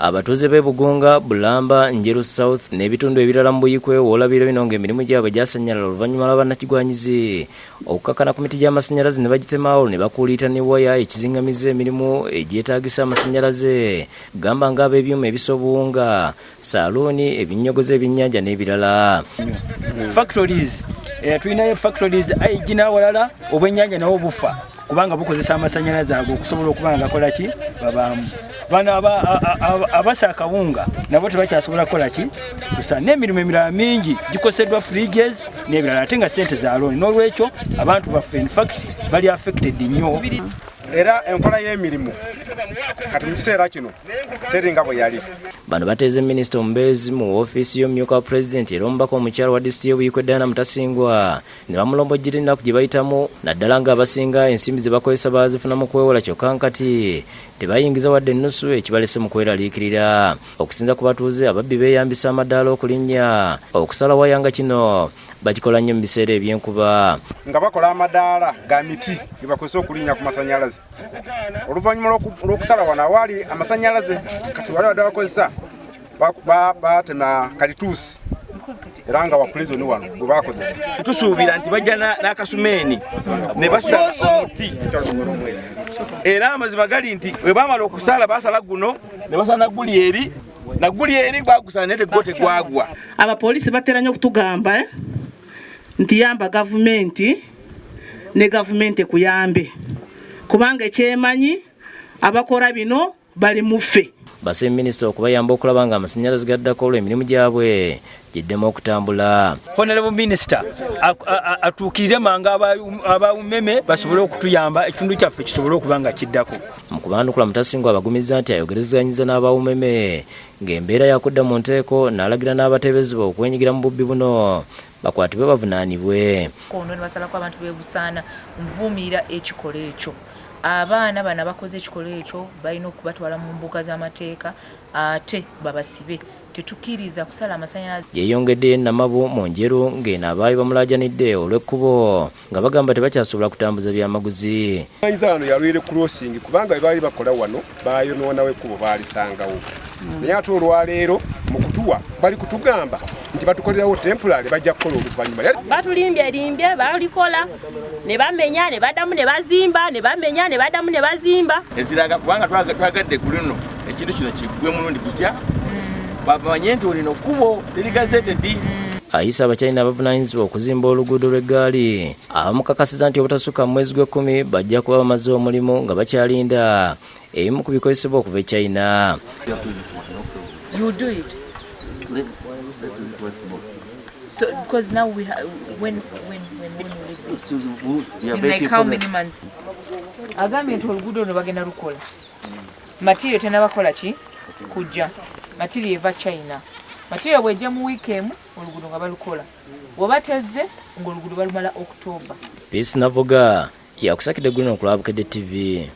Abatuuze b'e Bugunga, Bulamba, Njeru South n'ebitundu ebirala mu Buyikwe olabira bino ng'emirimu gyabwe gyasannyala oluvannyuma lw'abannakigwanyizi okukakkana ku miti gy'amasannyalaze ne bagitemawo ne bakuulita ne waya ekizingamiza emirimu egyetaagisa amasannyalaze gamba ng'ab'ebyuma ebisobunga, saluuni, ebinnyogozi, ebyennyanja n'ebirala. Factories tulinayo factories ayigina awalala obwennyanja nawo bufa kubanga bukozesa amasannyalaze ago okusobola okuba nga kola ki babaamu. Bano abasa akawunga nabo tebakyasobola kukola ki kusa n'emirimu emirala mingi gikoseddwa fridges n'ebirala ate nga ssente za looni n'olwekyo abantu baffe in fact bali affected nnyo. Era enkola y'emirimu kati mu kiseera kino teringa bwe yali. Bano bateeze minisita omubeezi mu ofiisi y'omumyuka wa pulezidenti era omubaka omukyala wa disitulikiti y'Obuyikwe Diana Mutasingwa ne bamulombojjera ennaku gye bayitamu naddala ng'abasinga ensimbi ze bakozesa baazifuna mu kwewola kyokka nkati tebayingiza wadde ennusu ekibalese mu kweraliikirira. Okusinza ku batuuze ababbi beeyambisa amadaala okulinnya okusala waya nga kino bakikola nnyo mu biseera eby'enkuba nga bakola amadaala ga miti ge bakozesa okulinnya ku masannyalaze. Oluvannyuma lw'okusala wano awaali amasannyalaze kati wali wadde bakozesa batema kalituusi era nga wa prison wano gwe bakozesa. Tusuubira nti bajja n'akasumeeni ne basala omuti era amazima gali nti bwe baamala okusala basala guno ne basala naguli eri gwagusala naye tegwagwa. Abapoliisi batera nnyo okutugamba nti yamba gavumenti ne gavumenti ekuyambe kubanga ekyemanyi abakola bino bali muffe. Basaba minisita okubayamba okulaba nga amasannyalaze gaddako olw'emirimu gyabwe giddemu okutambula. Honorable Minister atuukirire manga abawumeme basobole okutuyamba ekitundu kyaffe kisobole okuba nga kiddako. Mu kubaandukula Mutasingwa abagumiza nti ayogerezanyiza n'abawumeme ng'embeera yakudda mu nteeko n'alagira n'abateeberezebwa okwenyigira mu bubbi buno bakwatibwe bavunaanibwe. Ono ne basalako abantu b'e Busaana nvumirira ekikola ekyo. Abaana bano abakoze ekikola ekyo balina okubatwala mu mbuga z'amateeka ate babasibe. Tetukkiriza kusala amasannyalaze. Yeeyongedde Namabu mu Njeru ng'eno abaayi bamulaajanidde olw'ekkubo nga bagamba tebakyasobola kutambuza byamaguzi. Ayizano yalwire crossing kubanga baali bakola wano baayonoonawo ekkubo baalisangawo. Naye ate olwaleero mu kutuwa bali kutugamba nti batukolerawo temporary bajja kukola oluvannyuma. Batulimbye balikola ne bamenya ne baddamu ne bazimba ne bamenya ne baddamu ne bazimba. Eziraga kubanga twagadde ku luno ekintu kino kiggwe mulundi gutya bamanye nti olino kkubo lirigazetedi. Ayisa abakyalina abavunaanyizibwa okuzimba oluguudo lw'eggaali abamukakasiza nti obutasukka mu mwezi gw'ekkumi bajja kuba bamaze omulimu nga bakyalinda ebimu ku bikozesebwa okuva e China. You do it. So because now we have when will it be? In like how many months? Agambye nti oluguudo ne bagenda lukola. Material tenabakola ki? Kujja. Material eva China. Material bwejja mu weekend oluguudo nga balukola. Bwebatezze ng'oluguudo balumala October. Peace Navuga yakusakidde guno ku Bukedde TV.